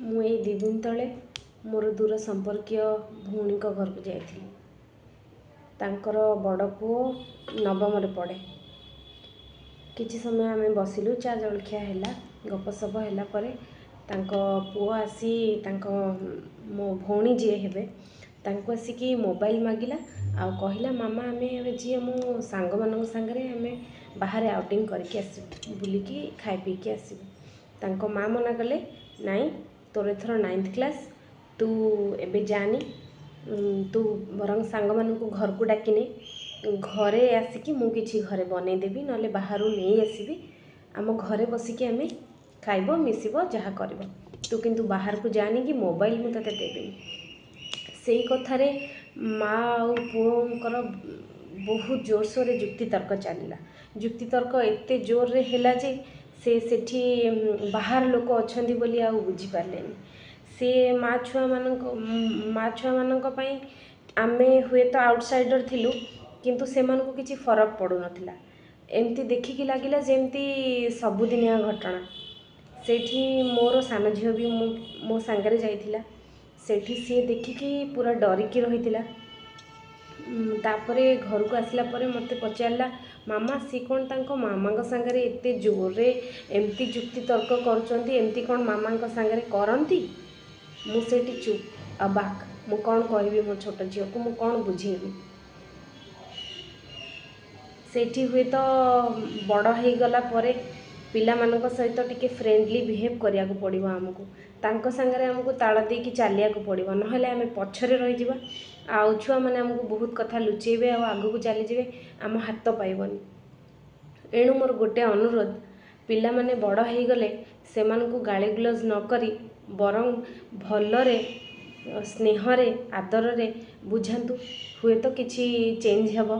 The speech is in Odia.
ମୁଁ ଏଇ 2 ଦିନ ତଳେ ମୋର ଦୂର ସମ୍ପର୍କୀୟ ଭଉଣୀଙ୍କ ଘରକୁ ଯାଇଥିଲି। ତାଙ୍କର ବଡ଼ ପୁଅ ନବମରେ ପଢ଼େ। କିଛି ସମୟ ଆମେ ବସିଲୁ, ଚା ଜଳଖିଆ ହେଲା, ଗପସପ ହେଲା ପରେ ତାଙ୍କ ପୁଅ ଆସି ମୋ ଭଉଣୀ ଯିଏ ହେବେ ତାଙ୍କୁ ଆସିକି ମୋବାଇଲ ମାଗିଲା ଆଉ କହିଲା, ମାମା ଆମେ ଆଜି ମୋ ସାଙ୍ଗମାନଙ୍କ ସାଙ୍ଗରେ ଆମେ ବାହାରେ ଆଉଟିଙ୍ଗ କରିକି ଆସିବୁ, ବୁଲିକି ଖାଇ ପିଇକି ଆସିବୁ। ତାଙ୍କ ମା ମନା କଲେ, ନାଇଁ ତୋର ଏଥର 9th କ୍ଲାସ୍, ତୁ ଏବେ ଯାନି, ତୁ ବରଂ ସାଙ୍ଗମାନଙ୍କୁ ଘରକୁ ଡାକିନେ, ଘରେ ଆସିକି ମୁଁ କିଛି ଘରେ ବନେଇଦେବି, ନହେଲେ ବାହାରୁ ନେଇ ଆସିବି, ଆମ ଘରେ ବସିକି ଆମେ ଖାଇବ ମିଶିବ ଯାହା କରିବ, ତୁ କିନ୍ତୁ ବାହାରକୁ ଯାନି କି ମୋବାଇଲ ମୁଁ ତତେ ଦେବିନି। ସେଇ କଥାରେ ମା ଆଉ ପୁଅଙ୍କର ବହୁତ ଜୋରସୋରରେ ଯୁକ୍ତିତର୍କ ଚାଲିଲା। ଯୁକ୍ତିତର୍କ ଏତେ ଜୋରରେ ହେଲା ଯେ ସେଠି ବାହାର ଲୋକ ଅଛନ୍ତି ବୋଲି ଆଉ ବୁଝିପାରିଲେନି। ସେ ମା ଛୁଆମାନଙ୍କ ପାଇଁ ଆମେ ହୁଏତ ଆଉଟସାଇଡ଼ର ଥିଲୁ, କିନ୍ତୁ ସେମାନଙ୍କୁ କିଛି ଫରକ ପଡ଼ୁନଥିଲା। ଏମିତି ଦେଖିକି ଲାଗିଲା ଯେମିତି ସବୁଦିନିଆ ଘଟଣା। ସେଇଠି ମୋର ସାନ ଝିଅ ବି ମୋ ସାଙ୍ଗରେ ଯାଇଥିଲା। ସେଇଠି ସିଏ ଦେଖିକି ପୁରା ଡରିକି ରହିଥିଲା। ତାପରେ ଘରକୁ ଆସିଲା ପରେ ମୋତେ ପଚାରିଲା, ମାମା ସିଏ କ'ଣ ତାଙ୍କ ମାମାଙ୍କ ସାଙ୍ଗରେ ଏତେ ଜୋରରେ ଏମିତି ଯୁକ୍ତିତର୍କ କରୁଛନ୍ତି, ଏମିତି କ'ଣ ମାମାଙ୍କ ସାଙ୍ଗରେ କରନ୍ତି? ମୁଁ ସେଇଠି ଚୁପ୍, ଅବାକ୍। ମୁଁ କ'ଣ କହିବି ମୋ ଛୋଟ ଝିଅକୁ, ମୁଁ କ'ଣ ବୁଝେଇବି? ସେଇଠି ହୁଏତ ବଡ଼ ହେଇଗଲା ପରେ ପିଲାମାନଙ୍କ ସହିତ ଟିକେ ଫ୍ରେଣ୍ଡଲି ବିହେଭ୍ କରିବାକୁ ପଡ଼ିବ ଆମକୁ। ତାଙ୍କ ସାଙ୍ଗରେ ଆମକୁ ତାଳ ଦେଇକି ଚାଲିବାକୁ ପଡ଼ିବ, ନହେଲେ ଆମେ ପଛରେ ରହିଯିବା। ଆଉ ଛୁଆମାନେ ଆମକୁ ବହୁତ କଥା ଲୁଚେଇବେ ଆଉ ଆଗକୁ ଚାଲିଯିବେ, ଆମ ହାତ ପାଇବନି। ଏଣୁ ମୋର ଗୋଟେ ଅନୁରୋଧ, ପିଲାମାନେ ବଡ଼ ହେଇଗଲେ ସେମାନଙ୍କୁ ଗାଳିଗୁଲଜ ନ କରି ବରଂ ଭଲରେ, ସ୍ନେହରେ, ଆଦରରେ ବୁଝାନ୍ତୁ, ହୁଏତ କିଛି ଚେଞ୍ଜ ହେବ।